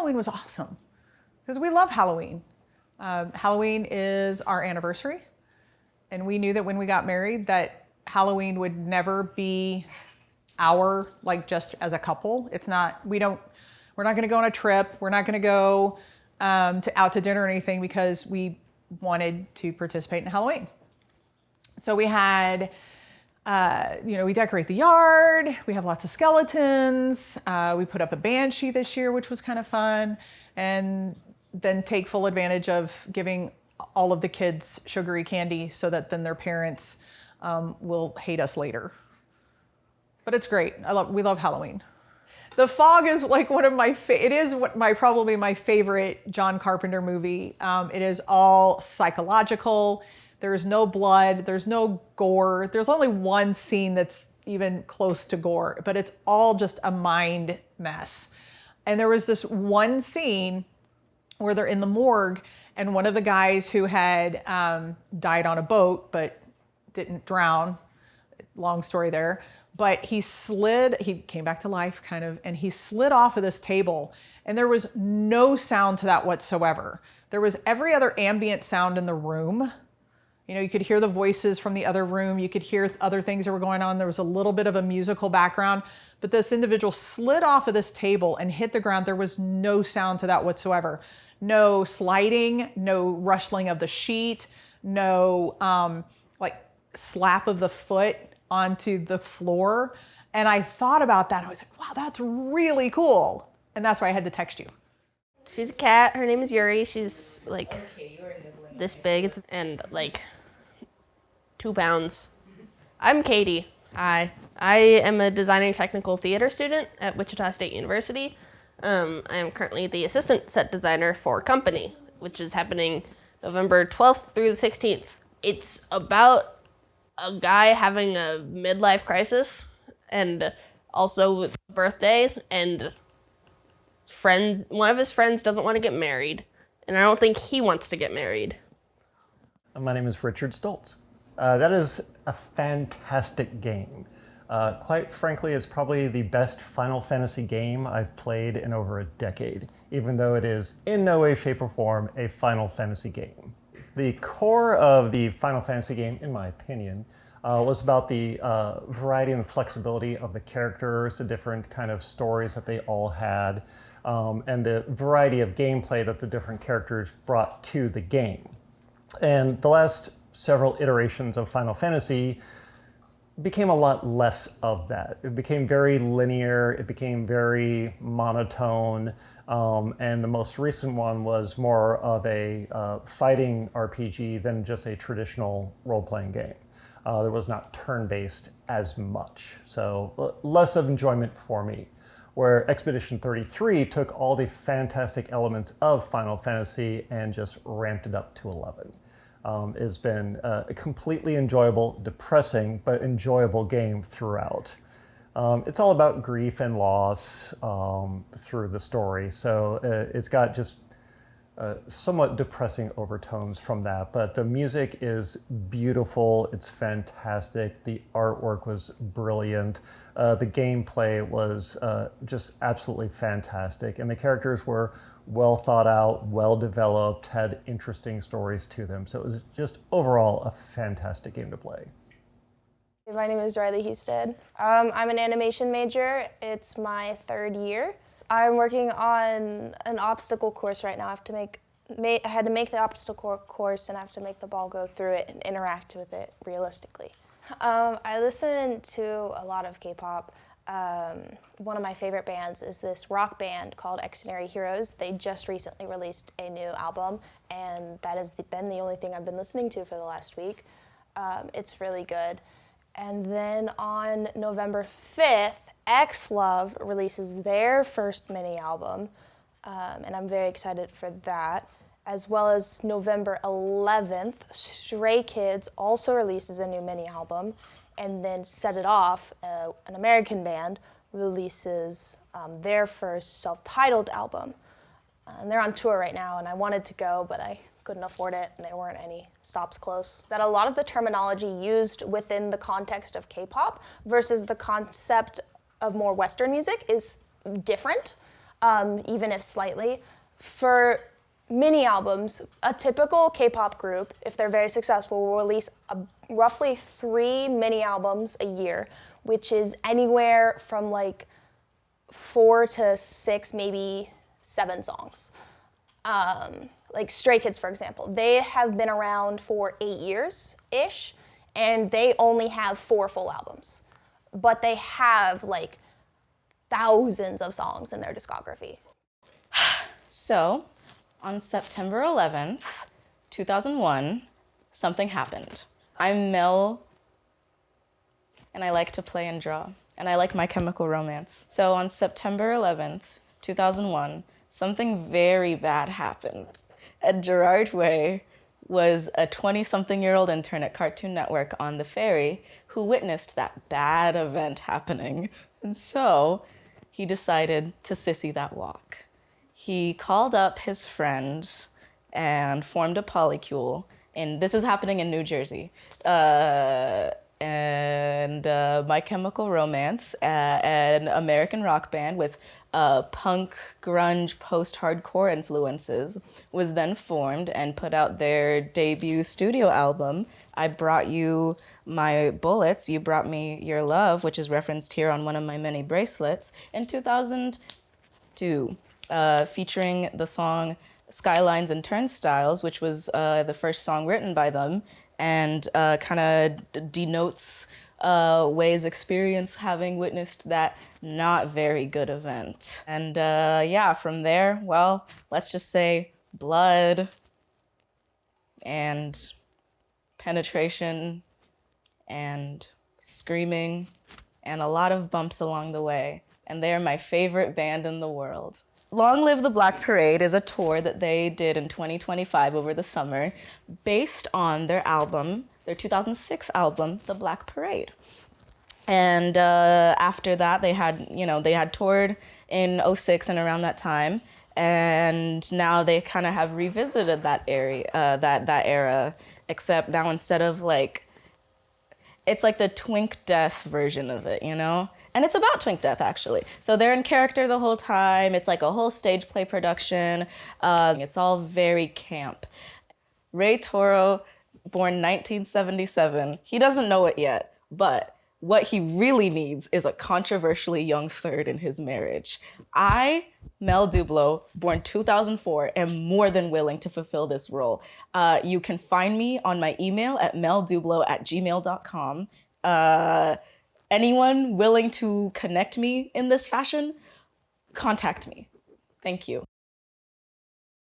Halloween was awesome because we love Halloween. Halloween is our anniversary, and we knew that when we got married that Halloween would never be like just as a couple. It's not, we're not going to go on a trip. We're not going to go out to dinner or anything because we wanted to participate in Halloween. So we had, we decorate the yard. We have lots of skeletons. We put up a banshee this year, which was kind of fun. And then take full advantage of giving all of the kids sugary candy so that then their parents will hate us later. But it's great. We love Halloween. The Fog is like one of my, probably my favorite John Carpenter movie. It is all psychological. There's no blood, there's no gore. There's only one scene that's even close to gore, but it's all just a mind mess. And there was this one scene where they're in the morgue and one of the guys who had died on a boat but didn't drown, long story there, but he came back to life kind of, and he slid off of this table and there was no sound to that whatsoever. There was every other ambient sound in the room. You could hear the voices from the other room. You could hear other things that were going on. There was a little bit of a musical background, but this individual slid off of this table and hit the ground. There was no sound to that whatsoever. No sliding, no rustling of the sheet, no slap of the foot onto the floor. And I thought about that. I was like, wow, that's really cool. And that's why I had to text you. She's a cat. Her name is Yuri. She's like this big and like 2 pounds. I'm Katie. I am a design and technical theater student at Wichita State University. I am currently the assistant set designer for Company, which is happening November 12th through the 16th. It's about a guy having a midlife crisis and also with birthday, and one of his friends doesn't want to get married, and I don't think he wants to get married. My name is Richard Stoltz. That is a fantastic game. Quite frankly, it's probably the best Final Fantasy game I've played in over a decade, even though it is in no way, shape, or form a Final Fantasy game. The core of the Final Fantasy game, in my opinion, was about the variety and flexibility of the characters, the different kind of stories that they all had, and the variety of gameplay that the different characters brought to the game. And the last several iterations of Final Fantasy became a lot less of that. It became very linear, it became very monotone, and the most recent one was more of a fighting RPG than just a traditional role-playing game. There was not turn-based as much, so less of enjoyment for me. Where Expedition 33 took all the fantastic elements of Final Fantasy and just ramped it up to 11. It's been a completely enjoyable, depressing, but enjoyable game throughout. It's all about grief and loss through the story, so it's got just somewhat depressing overtones from that, but the music is beautiful, it's fantastic, the artwork was brilliant, the gameplay was just absolutely fantastic, and the characters were well thought out, well developed, had interesting stories to them, so it was just overall a fantastic game to play. My name is Riley Husted. I'm an animation major. It's my 3rd year. I'm working on an obstacle course right now. I had to make the obstacle course and I have to make the ball go through it and interact with it realistically. I listen to a lot of K-pop. One of my favorite bands is this rock band called Extraordinary Heroes. They just recently released a new album, and that has been the only thing I've been listening to for the last week. It's really good. And then on November 5th, X-Love releases their first mini album, and I'm very excited for that. As well as November 11th, Stray Kids also releases a new mini album, and then Set It Off, an American band, releases their first self-titled album. And they're on tour right now, and I wanted to go, but I couldn't afford it, and there weren't any stops close. That a lot of the terminology used within the context of K-pop versus the concept of more Western music is different. even if slightly. For mini albums, a typical K-pop group, if they're very successful, will release roughly 3 mini albums a year, which is anywhere from like 4 to 6, maybe 7 songs. Like Stray Kids, for example, they have been around for 8 years-ish, and they only have 4 full albums. But they have like thousands of songs in their discography. So, on September 11th, 2001, something happened. I'm Mel, and I like to play and draw, and I like My Chemical Romance. So on September 11th, 2001, something very bad happened. Ed Gerard Way was a 20-something-year-old intern at Cartoon Network on the ferry who witnessed that bad event happening. And so he decided to sissy that walk. He called up his friends and formed a polycule, and this is happening in New Jersey. My Chemical Romance, an American rock band with punk, grunge, post-hardcore influences, was then formed and put out their debut studio album, I Brought You My Bullets, You Brought Me Your Love, which is referenced here on one of my many bracelets, in 2002. Featuring the song Skylines and Turnstiles, which was the first song written by them, and kind of denotes Way's experience having witnessed that not very good event. And yeah, from there, well, let's just say blood and penetration and screaming and a lot of bumps along the way. And they are my favorite band in the world. Long Live the Black Parade is a tour that they did in 2025 over the summer based on their album, their 2006 album, The Black Parade. And after that, they had toured in 2006 and around that time. And now they kind of have revisited that era, except now instead of like, it's like the Twink Death version of it, you know? And it's about Twink Death, actually. So they're in character the whole time. It's like a whole stage play production. It's all very camp. Ray Toro, born 1977. He doesn't know it yet, but what he really needs is a controversially young third in his marriage. I, Mel Dublo, born 2004, am more than willing to fulfill this role. You can find me on my email at meldublo@gmail.com. Anyone willing to connect me in this fashion, contact me. Thank you.